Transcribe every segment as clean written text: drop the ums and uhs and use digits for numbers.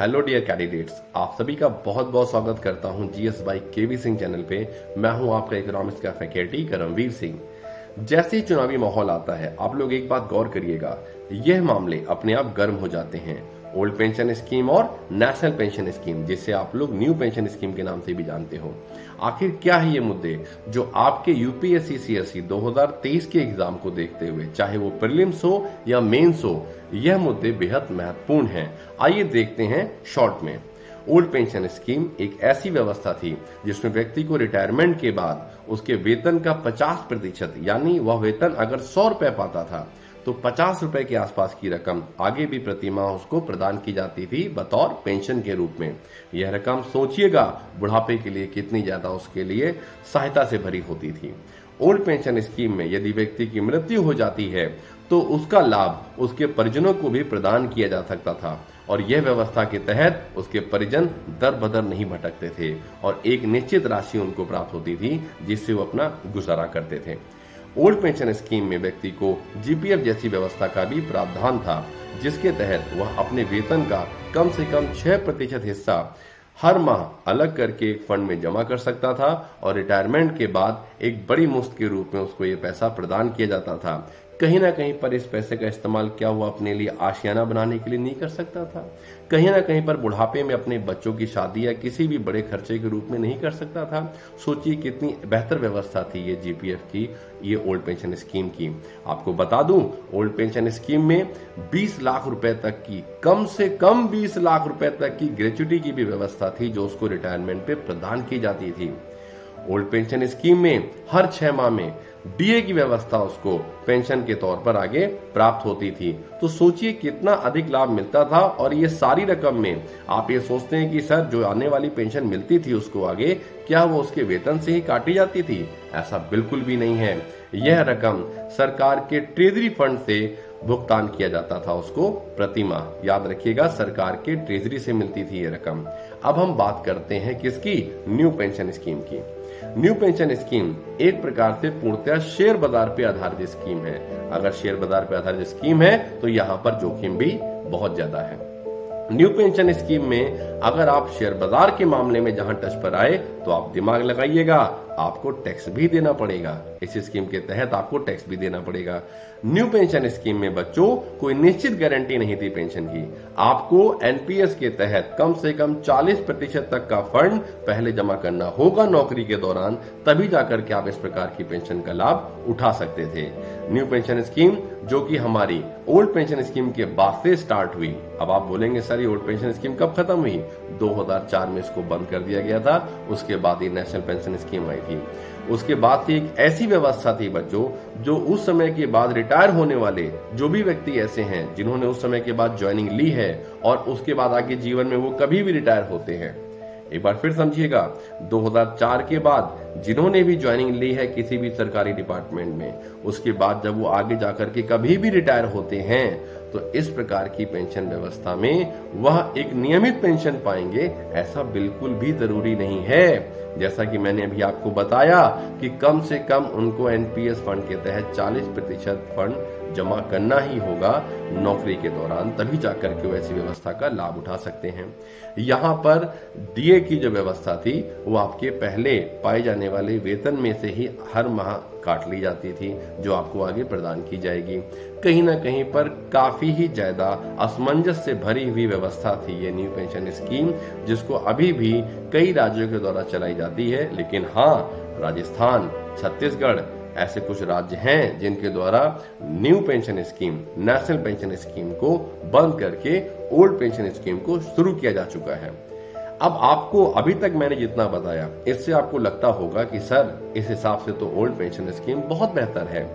Hello dear candidates, आप सभी का बहुत बहुत स्वागत करता हूं GS by KV Singh channel पे। मैं हूं आपका इकोनॉमिक्स का फैकल्टी करमवीर सिंह। जैसे ही चुनावी माहौल आता है, आप लोग एक बात गौर करिएगा, यह मामले अपने आप गर्म हो जाते हैं। ओल्ड पेंशन स्कीम और नेशनल पेंशन स्कीम, जिसे आप लोग न्यू पेंशन स्कीम के नाम से भी जानते हो। आखिर क्या है ये मुद्दे जो आपके यूपीएससी सीएससी 2023 के एग्जाम को देखते हुए, चाहे वो प्रीलिम्स हो या मेंस हो, यह मुद्दे बेहद महत्वपूर्ण हैं। आइए देखते हैं शॉर्ट में। ओल्ड पेंशन स्कीम एक ऐसी व्यवस्था थी जिसमें व्यक्ति को रिटायरमेंट के बाद उसके वेतन का 50%, यानी वह वेतन अगर 100 रुपए पाता था तो 50 रुपए के आसपास की रकम आगे भी प्रति माह उसको प्रदान की जाती थी बतौर पेंशन के रूप में। यह रकम सोचिएगा बुढ़ापे के लिए कितनी ज्यादा उसके लिए सहायता से भरी होती थी। ओल्ड पेंशन स्कीम में यदि व्यक्ति की मृत्यु हो जाती है तो उसका लाभ उसके परिजनों को भी प्रदान किया जा सकता था और यह व्यवस्था के तहत उसके परिजन दर बदर नहीं भटकते थे और एक निश्चित राशि उनको प्राप्त होती थी जिससे वो अपना गुजारा करते थे। ओल्ड पेंशन स्कीम में व्यक्ति को जीपीएफ जैसी व्यवस्था का भी प्रावधान था, जिसके तहत वह अपने वेतन का कम से कम 6% हिस्सा हर माह अलग करके एक फंड में जमा कर सकता था और रिटायरमेंट के बाद एक बड़ी मुश्त के रूप में उसको ये पैसा प्रदान किया जाता था। कहीं ना कहीं पर इस पैसे का इस्तेमाल क्या वो अपने लिए आशियाना बनाने के लिए नहीं कर सकता था, कहीं ना कहीं पर बुढ़ापे में अपने बच्चों की शादी या किसी भी बड़े खर्चे के रूप में नहीं कर सकता था। सोचिए कितनी बेहतर व्यवस्था थी ये जीपीएफ की, ये ओल्ड पेंशन स्कीम की। आपको बता दूं, ओल्ड पेंशन स्कीम में 20 लाख रुपए तक की, कम से कम 20 लाख रुपए तक की ग्रेच्युटी की भी व्यवस्था थी जो उसको रिटायरमेंट पे प्रदान की जाती थी। ओल्ड पेंशन स्कीम में हर 6 माह में डीए की व्यवस्था उसको पेंशन के तौर पर आगे प्राप्त होती थी। तो सोचिए कितना अधिक लाभ मिलता था और ये सारी रकम में आप ये सोचते हैं कि सर जो आने वाली पेंशन मिलती थी उसको आगे क्या वो उसके वेतन से ही काटी जाती थी? ऐसा बिल्कुल भी नहीं है। यह रकम सरकार के ट्रेजरी फंड से भुगतान किया जाता था उसको प्रति माह। याद रखिएगा, सरकार के ट्रेजरी से मिलती थी ये रकम। अब हम बात करते हैं किसकी? न्यू पेंशन स्कीम की। न्यू पेंशन स्कीम एक प्रकार से पूर्णतः शेयर बाजार पे आधारित स्कीम है। अगर शेयर बाजार पे आधारित स्कीम है तो यहाँ पर जोखिम भी बहुत ज्यादा है। न्यू पेंशन स्कीम में अगर आप शेयर बाजार के मामले में जहां टच पर आए तो आप दिमाग लगाइएगा, आपको टैक्स भी देना पड़ेगा। इस स्कीम के तहत आपको टैक्स भी देना पड़ेगा। न्यू पेंशन स्कीम में बच्चों कोई निश्चित गारंटी नहीं थी पेंशन की। आपको एनपीएस के तहत कम से कम 40% तक का फंड पहले जमा करना होगा नौकरी के दौरान, तभी जाकर के आप इस प्रकार की पेंशन का लाभ उठा सकते थे। न्यू पेंशन स्कीम जो कि हमारी ओल्ड पेंशन स्कीम के बाद से स्टार्ट हुई। अब आप बोलेंगे सर ये ओल्ड पेंशन स्कीम कब खत्म हुई? 2004 में इसको बंद कर दिया गया था। उसके बाद ये नेशनल पेंशन स्कीम आई थी। उसके बाद से एक ऐसी व्यवस्था थी बच्चों, जो उस समय के बाद रिटायर होने वाले जो भी व्यक्ति ऐसे हैं जिन्होंने उस समय के बाद ज्वाइनिंग ली है और उसके बाद आगे जीवन में वो कभी भी रिटायर होते हैं। एक बार फिर समझिएगा, 2004 के बाद जिन्होंने भी ज्वाइनिंग ली है किसी भी सरकारी डिपार्टमेंट में, उसके बाद जब वो आगे जाकर के कभी भी रिटायर होते हैं तो इस प्रकार की पेंशन व्यवस्था में वह एक नियमित पेंशन पाएंगे, ऐसा बिल्कुल भी जरूरी नहीं है। जैसा कि मैंने अभी आपको बताया कि कम से कम उनको एनपीएस फंड के तहत 40% फंड जमा करना ही होगा नौकरी के दौरान, तभी जाकर के वो ऐसी व्यवस्था का लाभ उठा सकते हैं। यहाँ पर डीए की जो व्यवस्था थी वो आपके पहले पाए जाने वाले वेतन में से ही हर माह काट ली जाती थी, जो आपको आगे प्रदान की जाएगी। कहीं ना कहीं पर काफी ही ज्यादा असमंजस से भरी हुई व्यवस्था थी ये न्यू पेंशन स्कीम, जिसको अभी भी कई राज्यों के द्वारा चलाई जाती है। लेकिन हाँ, राजस्थान, छत्तीसगढ़ ऐसे कुछ राज्य हैं जिनके द्वारा new pension scheme, national pension scheme को बंद करके ओल्ड पेंशन स्कीम को शुरू किया जा चुका है। अब आपको अभी तक मैंने जितना बताया इससे आपको लगता होगा कि सर इस हिसाब से तो ओल्ड पेंशन स्कीम बहुत बेहतर है।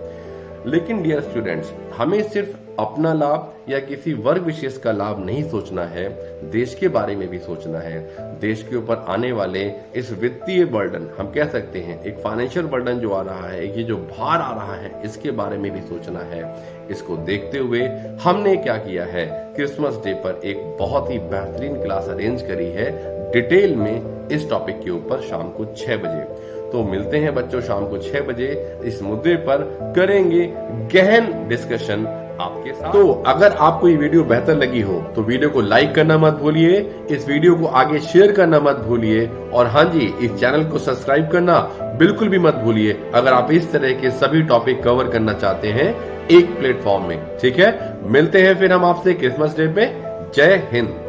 लेकिन डियर स्टूडेंट्स, हमें सिर्फ अपना लाभ या किसी वर्ग विशेष का लाभ नहीं सोचना है, देश के बारे में भी सोचना है। देश के ऊपर आने वाले इस वित्तीय बर्डन, हम कह सकते हैं एक फाइनेंशियल बर्डन जो आ रहा है, ये जो भार आ रहा है, इसके बारे में भी सोचना है। इसको देखते हुए हमने क्या किया है, क्रिसमस डे पर एक बहुत ही बेहतरीन क्लास अरेंज करी है डिटेल में इस टॉपिक के ऊपर शाम को 6 बजे। तो मिलते हैं बच्चों शाम को 6 बजे, इस मुद्दे पर करेंगे गहन डिस्कशन आपके साथ। तो अगर आपको ये वीडियो बेहतर लगी हो तो वीडियो को लाइक करना मत भूलिए, इस वीडियो को आगे शेयर करना मत भूलिए, और हाँ जी, इस चैनल को सब्सक्राइब करना बिल्कुल भी मत भूलिए अगर आप इस तरह के सभी टॉपिक कवर करना चाहते हैं एक प्लेटफॉर्म में। ठीक है, मिलते हैं फिर हम आपसे क्रिसमस डे पे। जय हिंद।